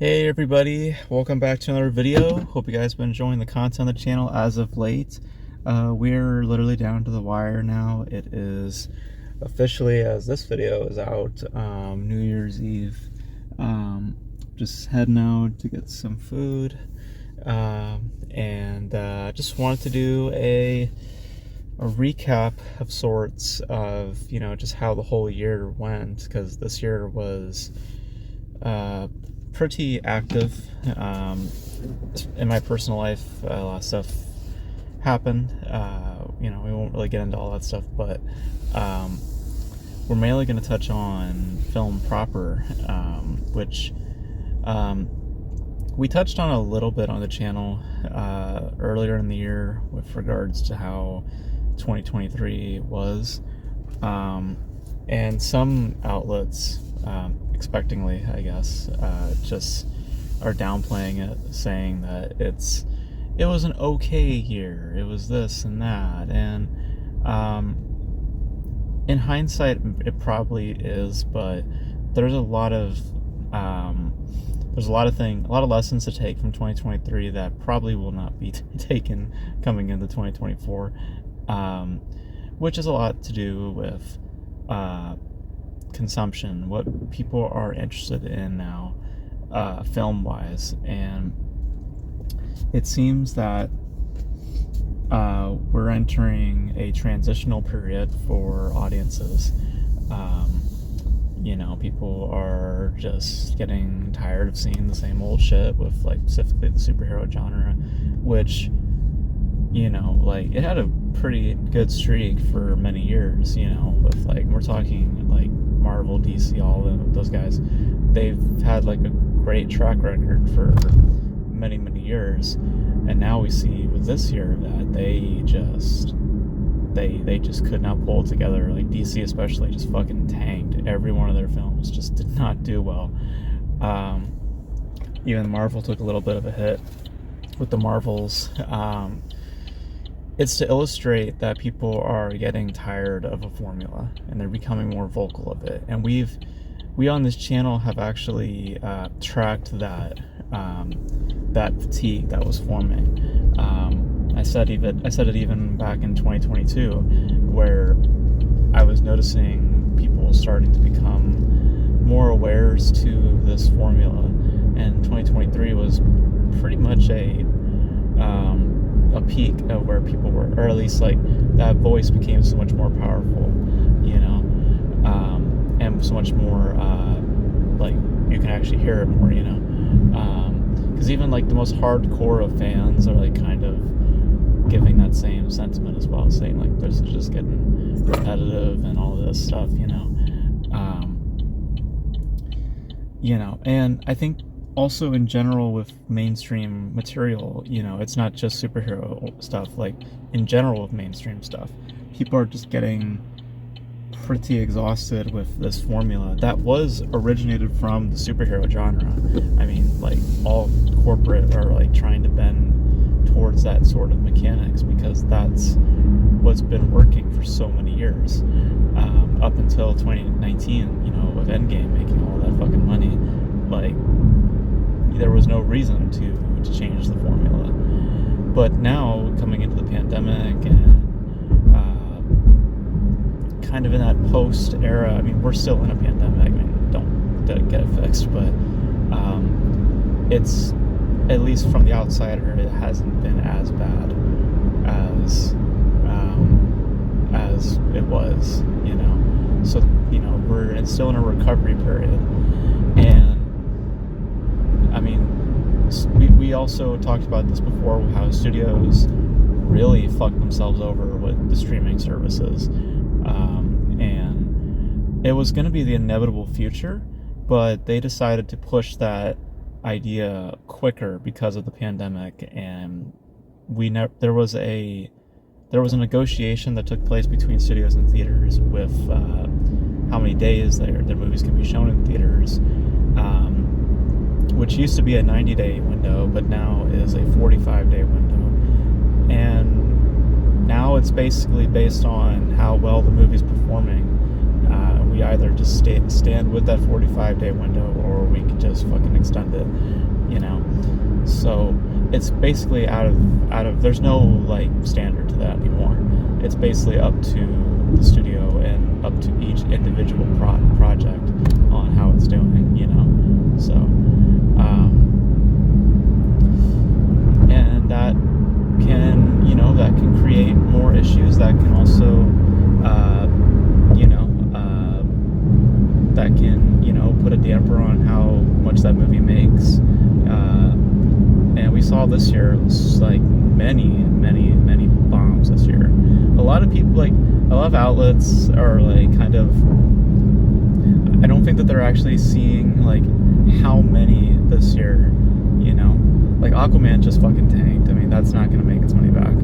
Hey everybody, welcome back to another video. Hope you guys have been enjoying the content on the channel as of late. We're literally down to the wire now. It is officially, as this video is out, New Year's Eve. Just heading out to get some food. And just wanted to do a recap of sorts of, just how the whole year went, because this year was pretty active. In my personal life, a lot of stuff happened. We won't really get into all that stuff, but we're mainly going to touch on film proper, which we touched on a little bit on the channel earlier in the year with regards to how 2023 was, and some outlets, expectingly, I guess, just are downplaying it, saying that it was an okay year, it was this and that, and in hindsight, it probably is, but there's a lot of lessons to take from 2023 that probably will not be taken coming into 2024, which is a lot to do with consumption, what people are interested in now, film-wise, and it seems that we're entering a transitional period for audiences. People are just getting tired of seeing the same old shit with, specifically the superhero genre, which, it had a pretty good streak for many years, with, we're talking, Marvel, DC, all of those guys. They've had, a great track record for many, many years, and now we see with this year that they just could not pull it together. DC especially just fucking tanked. Every one of their films just did not do well. Even Marvel took a little bit of a hit with the Marvels. It's to illustrate that people are getting tired of a formula and they're becoming more vocal of it. And we on this channel have actually tracked that fatigue that was forming. I said it even back in 2022, where I was noticing people starting to become more awares to this formula, and 2023 was pretty much a peak of where people were, or at least that voice became so much more powerful, and so much more you can actually hear it more, because even the most hardcore of fans are kind of giving that same sentiment as well, saying this is just getting repetitive and all this stuff, and I think also in general with mainstream material, it's not just superhero stuff, in general with mainstream stuff, people are just getting pretty exhausted with this formula that was originated from the superhero genre. I mean, all corporate are trying to bend towards that sort of mechanics, because that's what's been working for so many years, up until 2019, with Endgame making all that fucking money. There was no reason to change the formula. But now, coming into the pandemic and kind of in that post era, I mean, we're still in a pandemic, don't get it fixed, but it's, at least from the outsider, it hasn't been as bad as it was, so we're still in a recovery period. And I mean, we also talked about this before, how studios really fucked themselves over with the streaming services, and it was going to be the inevitable future, but they decided to push that idea quicker because of the pandemic. And there was a negotiation that took place between studios and theaters with how many days their movies can be shown in theaters, which used to be a 90-day window, but now is a 45-day window. And now it's basically based on how well the movie's performing. We either just stand with that 45-day window, or we could just fucking extend it, you know. So it's basically out of there's no like standard to that anymore. It's basically up to the studio and up to each individual project on how it's doing, you know. So and that can, you know, that can create more issues. That can also that can, you know, put a damper on how much that movie makes. And we saw this year, like many bombs this year. A lot of people, like, a lot of outlets are like kind of, I don't think that they're actually seeing like how many this year, you know. Like Aquaman just fucking tanked. I mean, that's not going to make its money back.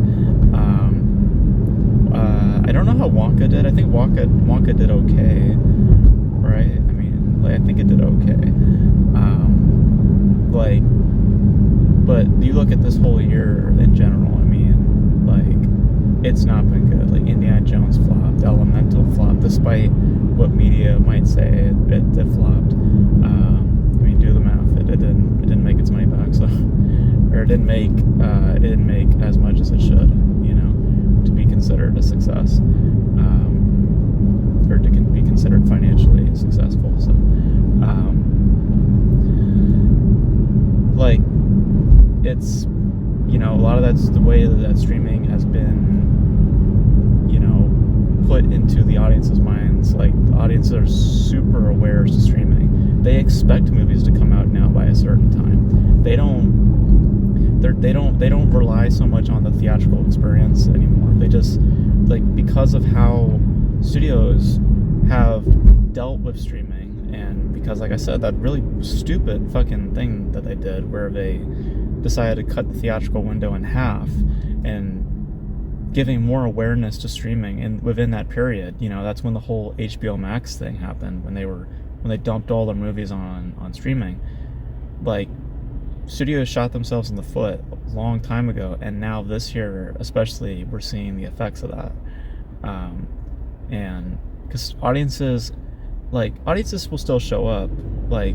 I don't know how Wonka did. I think Wonka did okay, right? I mean, like, I think it did okay. But you look at this whole year in general, I mean, like, it's not been good. Like, Indiana Jones flopped, Elemental flopped, despite what media might say, it flopped. I mean, do the math. It didn't make its money back, so, or it didn't make as much as it should, you know, to be considered a success, or to be considered financially successful. So, like, it's, you know, a lot of that's the way that streaming has been, you know, put into the audience's minds. Like, the audiences are super aware to streaming. They expect movies to come out now by a certain time. They don't rely so much on the theatrical experience anymore. They just, like, because of how studios have dealt with streaming, and because, like I said, that really stupid fucking thing that they did where they decided to cut the theatrical window in half and giving more awareness to streaming, and within that period, you know, that's when the whole HBO Max thing happened, when they dumped all their movies on streaming. Like, studios shot themselves in the foot a long time ago, and now this year especially we're seeing the effects of that. And because audiences will still show up, like,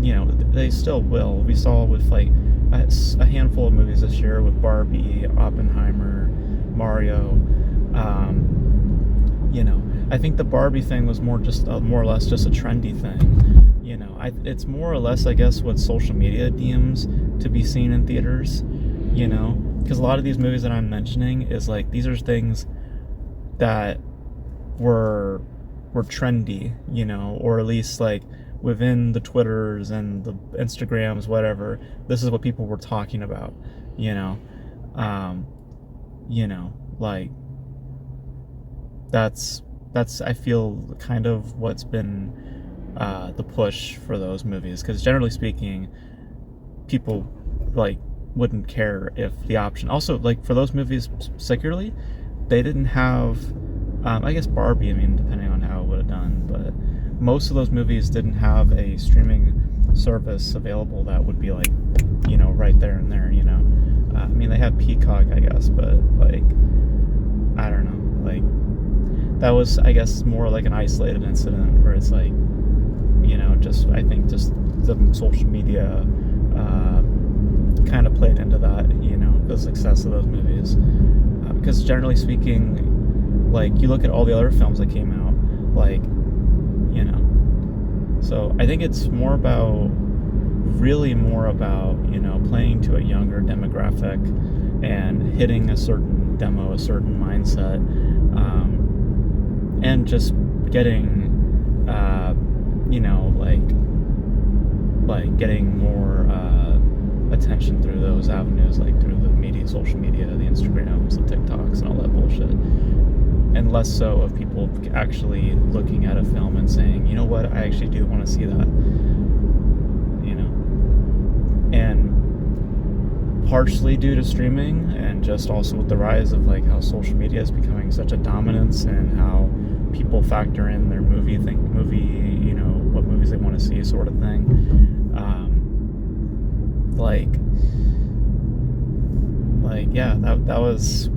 you know, they still will. We saw with like a handful of movies this year with Barbie, Oppenheimer, Mario. You know, I think the Barbie thing was more or less just a trendy thing. You know, it's more or less, I guess, what social media deems to be seen in theaters. You know, because a lot of these movies that I'm mentioning is like, these are things that were trendy, you know, or at least like within the Twitters and the Instagrams, whatever. This is what people were talking about, you know. Like, that's I feel kind of what's been the push for those movies, because generally speaking, people like wouldn't care if the option. Also, like, for those movies particularly, they didn't have. I guess Barbie, I mean, depending on how it would have done, but most of those movies didn't have a streaming service available that would be like, you know, right there and there, you know. I mean, they have Peacock, I guess, but like, I don't know, like, that was, I guess, more like an isolated incident where it's like, you know, just, I think just the social media kind of played into that, you know, the success of those movies, because generally speaking, like, you look at all the other films that came out, like, you know, so I think it's really more about, you know, playing to a younger demographic and hitting a certain demo, a certain mindset, and just getting, you know, like getting more attention through those avenues, like through the media, social media, the Instagrams, the TikToks, and all that bullshit. And less so of people actually looking at a film and saying, you know what, I actually do want to see that, you know. And partially due to streaming, and just also with the rise of like how social media is becoming such a dominance, and how people factor in their movie, you know, what movies they want to see, sort of thing. Yeah, that's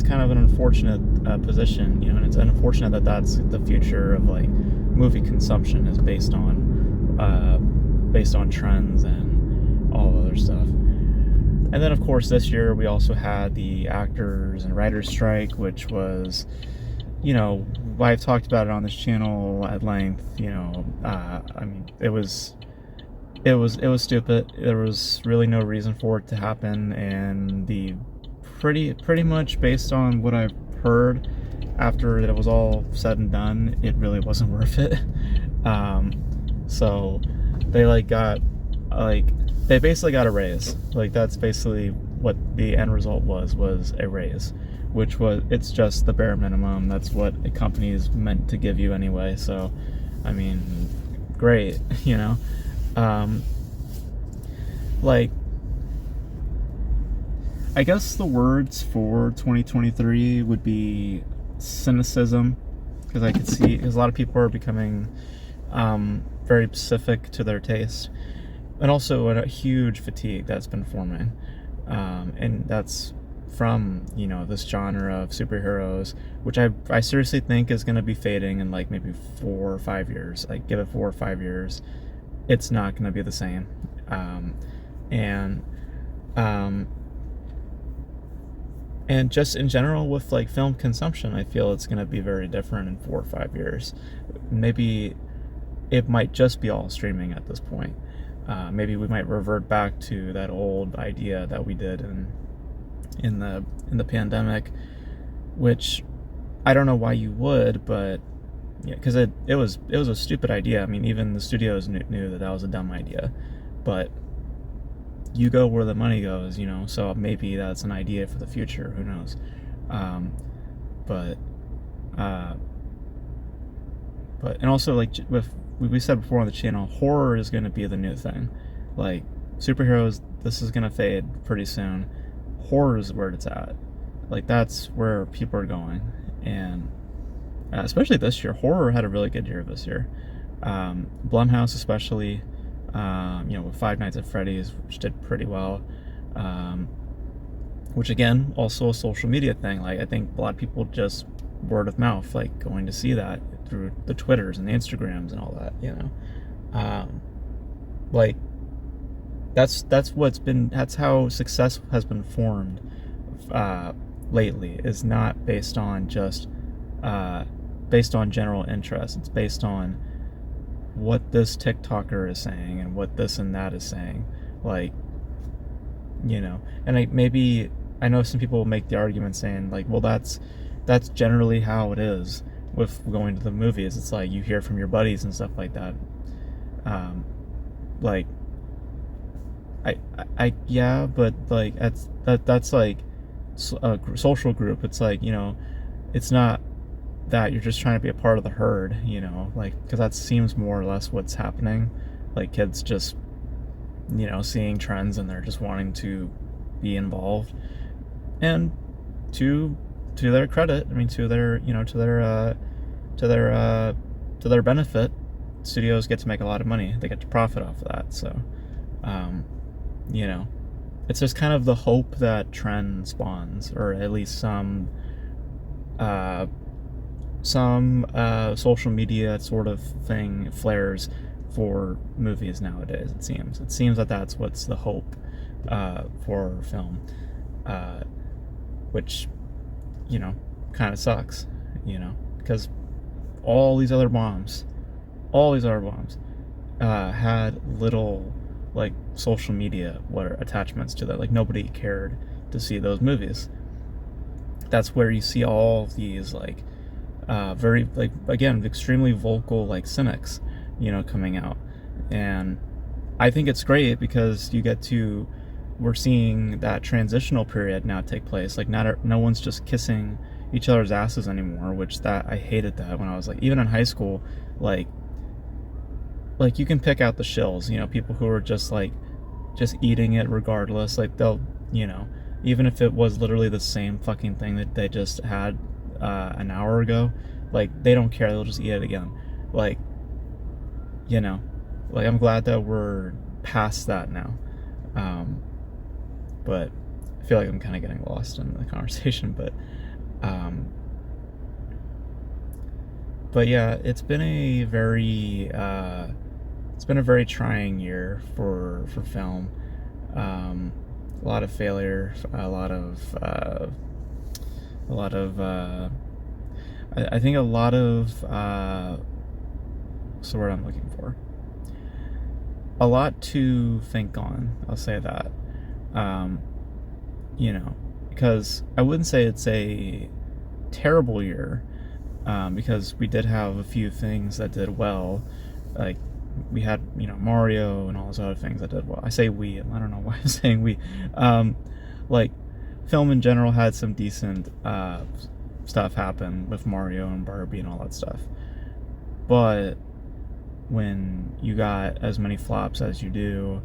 kind of an unfortunate position, you know, and it's unfortunate that that's the future of like movie consumption is based on trends and all other stuff. And then, of course, this year we also had the actors and writers strike, which was, I've talked about it on this channel at length. I mean, it was stupid. There was really no reason for it to happen, and the pretty much based on what I've heard after it was all said and done, it really wasn't worth it. So they they basically got a raise. Like, that's basically what the end result was a raise, which it's just the bare minimum. That's what a company is meant to give you anyway. So, I mean, great, I guess the words for 2023 would be cynicism, because I could see, because a lot of people are becoming very specific to their taste, and also a huge fatigue that's been forming, and that's from this genre of superheroes, which I seriously think is going to be fading in like maybe 4 or 5 years. Like, give it 4 or 5 years, it's not going to be the same. And just in general with like film consumption, I feel it's going to be very different in 4 or 5 years. Maybe it might just be all streaming at this point. Maybe we might revert back to that old idea that we did in the pandemic, which I don't know why you would, but yeah, because it was a stupid idea. I mean, even the studios knew that was a dumb idea, but you go where the money goes, so maybe that's an idea for the future, who knows. But and also, like, with we said before on the channel, horror is going to be the new thing. Like, superheroes, this is going to fade pretty soon. Horror is where it's at. Like, that's where people are going. And especially this year, horror had a really good year this year. Blumhouse especially, with Five Nights at Freddy's, which did pretty well. Which, again, also a social media thing. Like, I think a lot of people just word of mouth, like, going to see that through the Twitters and the Instagrams and all that, like, that's how success has been formed lately. Is not based on just based on general interest. It's based on what this TikToker is saying and what this and that is saying, like, and I know some people will make the argument saying, like, well, that's generally how it is with going to the movies. It's like you hear from your buddies and stuff like that. Like, yeah, but like that's like a social group. It's like, it's not that you're just trying to be a part of the herd, like, because that seems more or less what's happening. Like, kids just, seeing trends and they're just wanting to be involved. And to their credit, I mean, to their benefit, studios get to make a lot of money. They get to profit off of that. So, it's just kind of the hope that trend spawns, or at least some social media sort of thing flares for movies nowadays. It seems that that's what's the hope for film, which kind of sucks, because all these other bombs had little, like, social media attachments to that. Like, nobody cared to see those movies. That's where you see all of these, like, very, like, again, extremely vocal, like, cynics, coming out. And I think it's great because we're seeing that transitional period now take place. Like, no one's just kissing each other's asses anymore, which I hated that when I was, like, even in high school. Like you can pick out the shills, people who are just eating it regardless. Like, they'll, even if it was literally the same fucking thing that they just had an hour ago, like, they don't care. They'll just eat it again. Like, like, I'm glad that we're past that now. But I feel like I'm kind of getting lost in the conversation. But But yeah, it's been a very trying year for film. Um, a lot of failure, a lot of I think a lot of what's the word I'm looking for? A lot to think on. I'll say that. Um, you know, because I wouldn't say it's a terrible year, because we did have a few things that did well, like we had Mario and all those other things that did well. I say we, I don't know why I'm saying we. Like film in general had some decent stuff happen with Mario and Barbie and all that stuff, but when you got as many flops as you do,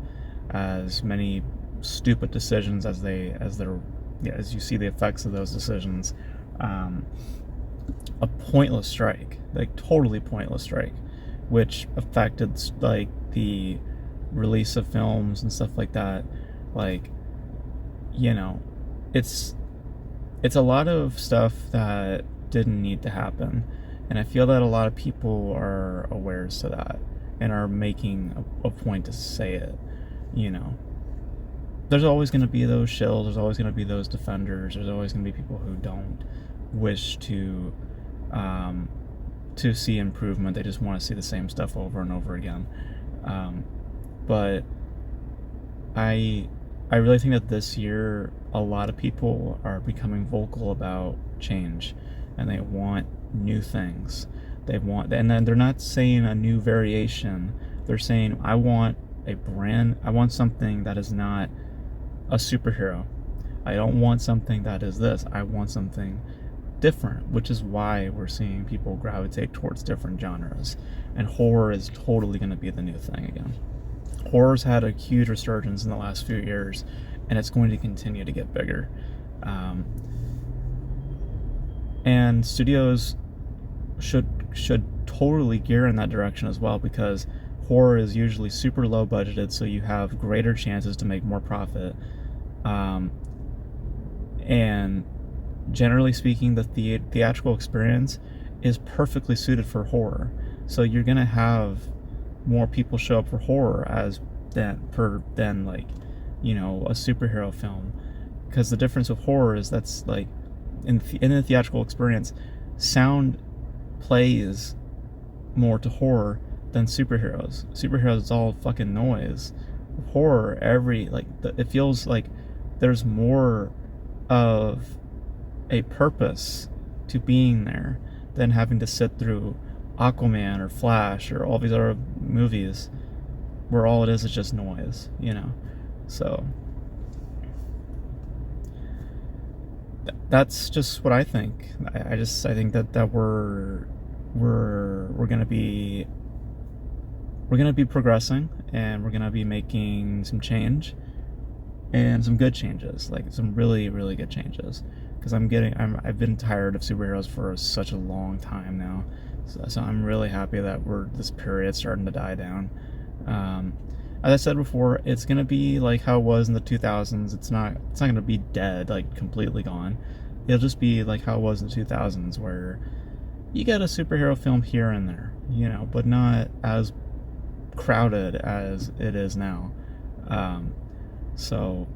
as many stupid decisions as you see the effects of those decisions, um, a pointless strike, like totally pointless strike, which affected like the release of films and stuff like that. Like, you know, it's it's a lot of stuff that didn't need to happen, and I feel that a lot of people are aware to that and are making a point to say it. You know, there's always going to be those shills. There's always going to be those defenders. There's always going to be people who don't wish um, to see improvement. They just want to see the same stuff over and over again. But I I really think that this year a lot of people are becoming vocal about change, and they want new things. And then they're not saying a new variation. They're saying I want something that is not a superhero. I don't want something that is this. I want something different, which is why we're seeing people gravitate towards different genres. And horror is totally going to be the new thing again. Horror's had a huge resurgence in the last few years, and it's going to continue to get bigger. Um, and studios should totally gear in that direction as well, because horror is usually super low budgeted, so you have greater chances to make more profit. And generally speaking, the theatrical experience is perfectly suited for horror. So you're gonna have more people show up for horror than like a superhero film, because the difference with horror is that's like in the theatrical experience, sound plays more to horror than superheroes. Superheroes is all fucking noise. Horror, it feels like there's more of a purpose to being there than having to sit through Aquaman or Flash or all these other movies where all it is just noise. So that's just what I think. I think that we're gonna be progressing, and we're gonna be making some change, and some good changes, like some really really good changes. Because I've been tired of superheroes for such a long time now, so I'm really happy that this period's starting to die down. As I said before, it's gonna be like how it was in the 2000s. It's not gonna be dead, like completely gone. It'll just be like how it was in the 2000s, where you get a superhero film here and there, but not as crowded as it is now. So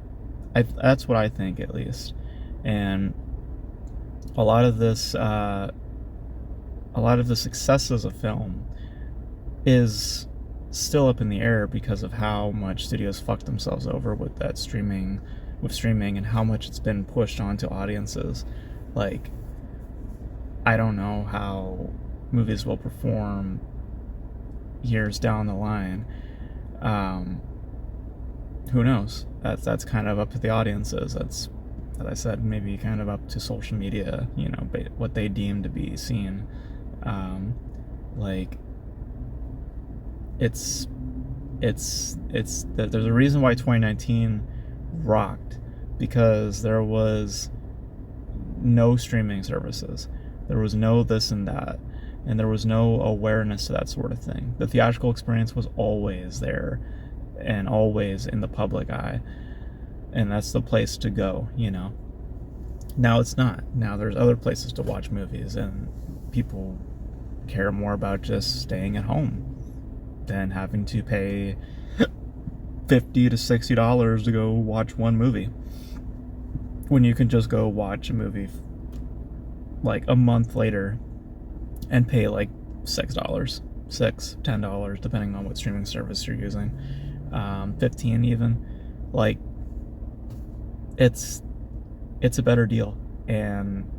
that's what I think, at least. And a lot of the successes of film is still up in the air because of how much studios fucked themselves over with streaming, and how much it's been pushed onto audiences. Like, I don't know how movies will perform years down the line. Who knows? That's kind of up to the audiences. That's, as I said, maybe kind of up to social media, what they deem to be seen. Like, there's a reason why 2019 rocked, because there was no streaming services, there was no this and that, and there was no awareness to that sort of thing. The theatrical experience was always there and always in the public eye, and that's the place to go. Now it's not. Now there's other places to watch movies, and people care more about just staying at home than having to pay $50 to $60 to go watch one movie, when you can just go watch a movie like a month later and pay like $6, $10, depending on what streaming service you're using, 15 even. Like, it's a better deal, and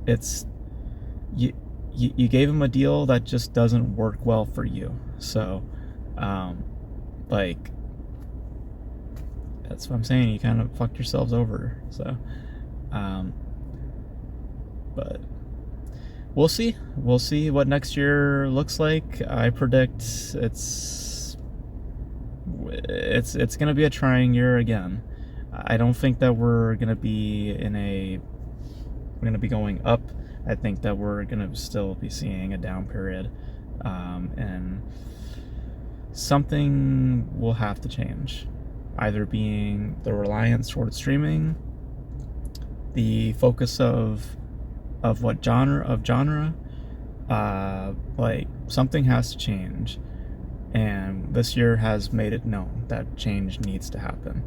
it's you gave him a deal that just doesn't work well for you. So like, that's what I'm saying, you kind of fucked yourselves over. So but we'll see what next year looks like. I predict it's gonna be a trying year again. I don't think that we're gonna be going up. I think that we're gonna still be seeing a down period, and something will have to change, either being the reliance towards streaming, the focus of what genre, like, something has to change. And this year has made it known that change needs to happen,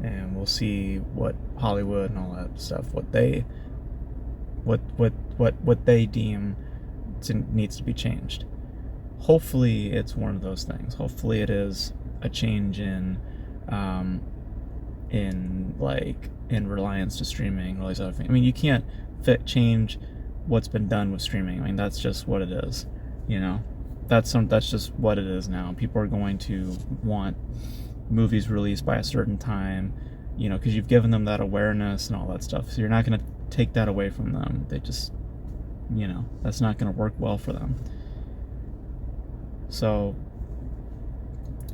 and we'll see what Hollywood and all that stuff, what they deem needs to be changed. Hopefully it's one of those things. Hopefully it is a change in reliance to streaming, all these other things. I mean, you can't change what's been done with streaming. I mean, that's just what it is, you know. That's just what it is now. People are going to want movies released by a certain time, you know, because you've given them that awareness and all that stuff. So you're not going to take that away from them. They just, you know, that's not going to work well for them. So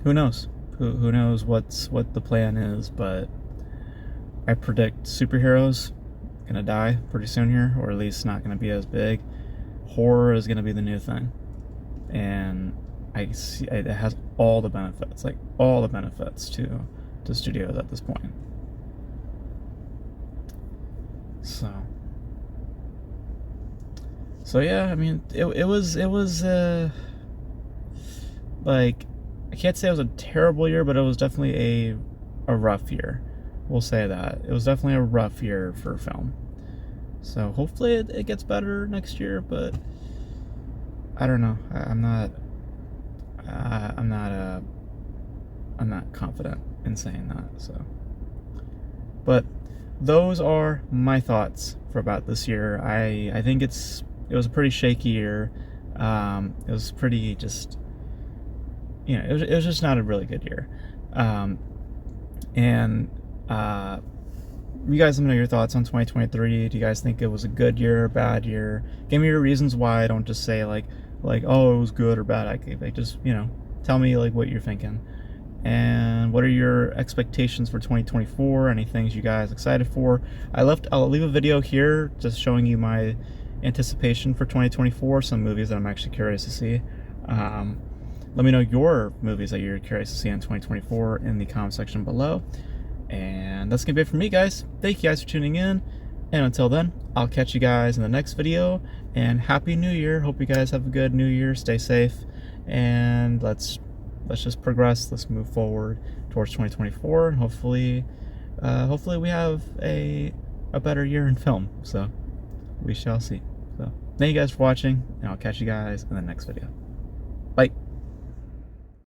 who knows? Who knows what the plan is? But I predict superheroes gonna die pretty soon here, or at least not gonna be as big. Horror is gonna be the new thing, and I see it has all the benefits, like all the benefits to studios at this point. So yeah, I mean, it was like, I can't say it was a terrible year, but it was definitely a rough year. We'll say that. It was definitely a rough year for film. So hopefully it gets better next year, but I don't know. I'm not confident in saying that. So, but those are my thoughts for about this year. I think it was a pretty shaky year. It was pretty just, you know, it was just not a really good year. And you guys let me know your thoughts on 2023. Do you guys think it was a good year, bad year? Give me your reasons why. Don't just say like oh, it was good or bad. Like just, you know, tell me like what you're thinking. And what are your expectations for 2024? Any things you guys excited for? I'll leave a video here just showing you my anticipation for 2024, some movies that I'm actually curious to see. Let me know your movies that you're curious to see in 2024 in the comment section below. And that's gonna be it for me, guys. Thank you guys for tuning in, and until then, I'll catch you guys in the next video. And Happy New Year. Hope you guys have a good New Year. Stay safe, and let's just progress. Let's move forward towards 2024, and hopefully we have a better year in film. So we shall see. So thank you guys for watching, and I'll catch you guys in the next video. Bye.